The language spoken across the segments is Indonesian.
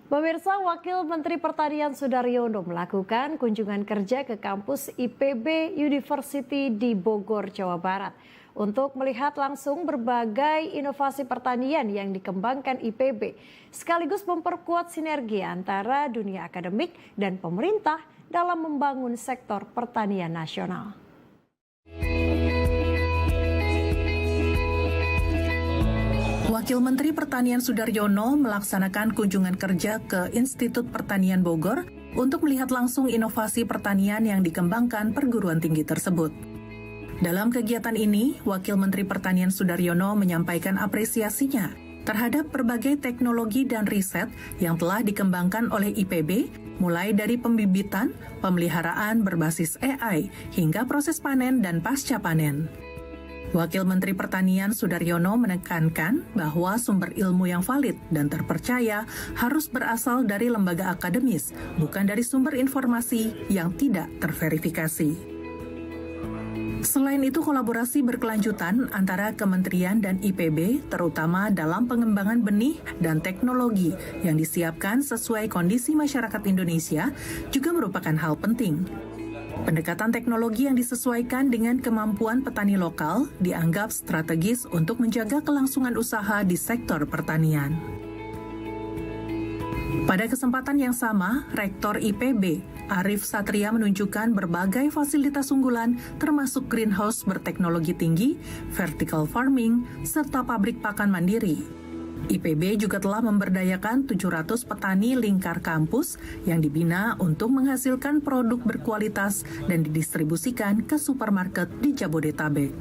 Pemirsa, Wakil Menteri Pertanian Sudaryono melakukan kunjungan kerja ke kampus IPB University di Bogor, Jawa Barat untuk melihat langsung berbagai inovasi pertanian yang dikembangkan IPB, sekaligus memperkuat sinergi antara dunia akademik dan pemerintah dalam membangun sektor pertanian nasional. Wakil Menteri Pertanian Sudaryono melaksanakan kunjungan kerja ke Institut Pertanian Bogor untuk melihat langsung inovasi pertanian yang dikembangkan perguruan tinggi tersebut. Dalam kegiatan ini, Wakil Menteri Pertanian Sudaryono menyampaikan apresiasinya terhadap berbagai teknologi dan riset yang telah dikembangkan oleh IPB, mulai dari pembibitan, pemeliharaan berbasis AI, hingga proses panen dan pasca panen. Wakil Menteri Pertanian Sudaryono menekankan bahwa sumber ilmu yang valid dan terpercaya harus berasal dari lembaga akademis, bukan dari sumber informasi yang tidak terverifikasi. Selain itu, kolaborasi berkelanjutan antara kementerian dan IPB, terutama dalam pengembangan benih dan teknologi yang disiapkan sesuai kondisi masyarakat Indonesia, juga merupakan hal penting. Pendekatan teknologi yang disesuaikan dengan kemampuan petani lokal dianggap strategis untuk menjaga kelangsungan usaha di sektor pertanian. Pada kesempatan yang sama, Rektor IPB, Arief Satria menunjukkan berbagai fasilitas unggulan termasuk greenhouse berteknologi tinggi, vertical farming, serta pabrik pakan mandiri. IPB juga telah memberdayakan 700 petani lingkar kampus yang dibina untuk menghasilkan produk berkualitas dan didistribusikan ke supermarket di Jabodetabek.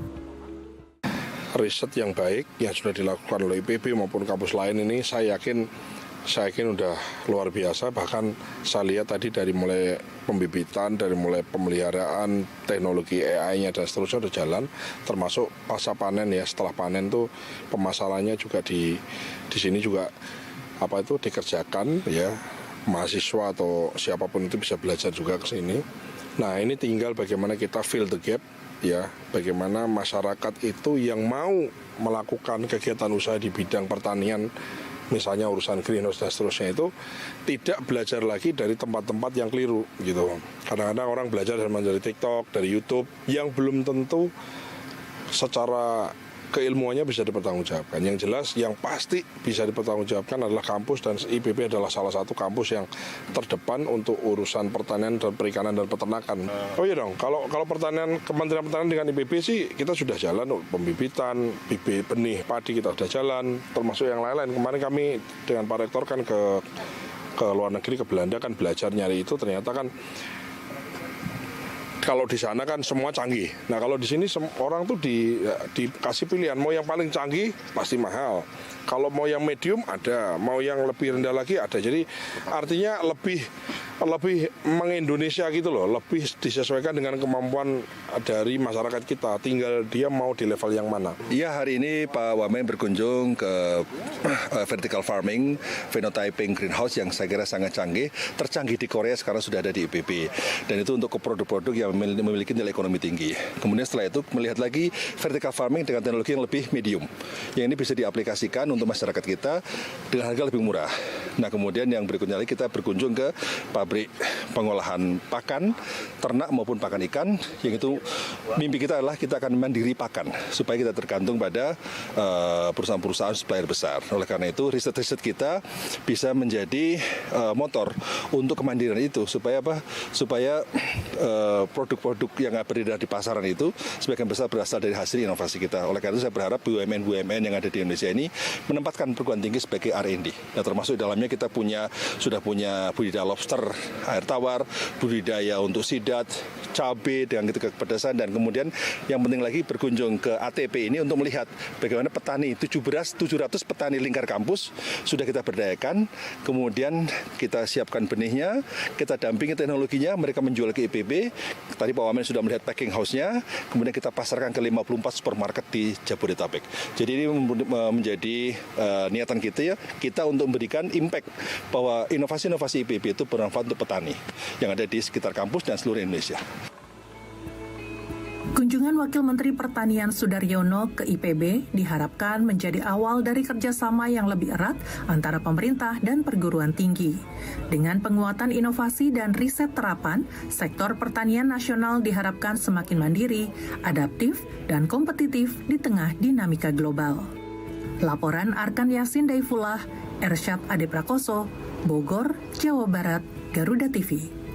Riset yang baik yang sudah dilakukan oleh IPB maupun kampus lain ini saya yakin udah luar biasa. Bahkan saya lihat tadi dari mulai pembibitan, dari mulai pemeliharaan, teknologi AI-nya dan seterusnya udah jalan, termasuk pasca panen ya. Setelah panen tuh pemasarannya juga di sini juga dikerjakan ya. Mahasiswa atau siapapun itu bisa belajar juga ke sini. Nah, ini tinggal bagaimana kita fill the gap ya, bagaimana masyarakat itu yang mau melakukan kegiatan usaha di bidang pertanian, misalnya urusan greenhouse dan seterusnya, itu tidak belajar lagi dari tempat-tempat yang keliru gitu. Kadang-kadang orang belajar dari TikTok, dari YouTube, yang belum tentu secara keilmuannya bisa dipertanggungjawabkan. Yang jelas, yang pasti bisa dipertanggungjawabkan adalah kampus, dan IPB adalah salah satu kampus yang terdepan untuk urusan pertanian dan perikanan dan peternakan. Oh iya dong, kalau pertanian, Kementerian Pertanian dengan IPB sih kita sudah jalan, pembibitan, bibit benih padi kita sudah jalan, termasuk yang lain-lain. Kemarin kami dengan Pak Rektor kan ke luar negeri, ke Belanda kan belajar nyari itu, ternyata kan kalau di sana kan semua canggih. Nah, kalau di sini orang tuh dikasih pilihan, mau yang paling canggih pasti mahal. Kalau mau yang medium ada, mau yang lebih rendah lagi ada. Jadi artinya lebih mengindonesia gitu loh, lebih disesuaikan dengan kemampuan dari masyarakat kita. Tinggal dia mau di level yang mana. Iya, hari ini Pak Wamen berkunjung ke vertical farming, phenotyping greenhouse yang saya kira sangat canggih. Tercanggih di Korea sekarang sudah ada di IPB. Dan itu untuk produk-produk yang memiliki nilai ekonomi tinggi. Kemudian setelah itu melihat lagi vertical farming dengan teknologi yang lebih medium. Yang ini bisa diaplikasikan untuk masyarakat kita dengan harga lebih murah. Nah, kemudian yang berikutnya lagi kita berkunjung ke pabrik pengolahan pakan, ternak maupun pakan ikan, yang itu mimpi kita adalah kita akan mandiri pakan, supaya kita tergantung pada perusahaan-perusahaan supplier besar. Oleh karena itu, riset-riset kita bisa menjadi motor untuk kemandirian itu, supaya produk-produk yang beredar di pasaran itu sebagian besar berasal dari hasil inovasi kita. Oleh karena itu saya berharap BUMN yang ada di Indonesia ini menempatkan perguruan tinggi sebagai R&D. Nah, termasuk dalamnya kita sudah punya budidaya lobster, air tawar, budidaya untuk sidat, cabai dengan kepedasan, dan kemudian yang penting lagi berkunjung ke ATP ini untuk melihat bagaimana petani 700 petani lingkar kampus sudah kita berdayakan, kemudian kita siapkan benihnya, kita dampingi teknologinya, mereka menjual ke IPB. Tadi Pak Wamen sudah melihat packing house-nya, kemudian kita pasarkan ke 54 supermarket di Jabodetabek. Jadi ini menjadi niatan kita untuk memberikan impact bahwa inovasi-inovasi IPB itu bermanfaat untuk petani yang ada di sekitar kampus dan seluruh Indonesia. Kunjungan Wakil Menteri Pertanian Sudaryono ke IPB diharapkan menjadi awal dari kerjasama yang lebih erat antara pemerintah dan perguruan tinggi. Dengan penguatan inovasi dan riset terapan, sektor pertanian nasional diharapkan semakin mandiri, adaptif, dan kompetitif di tengah dinamika global. Laporan Arkan Yasin Daifullah, Ersyad Ade Prakoso, Bogor, Jawa Barat, Garuda TV.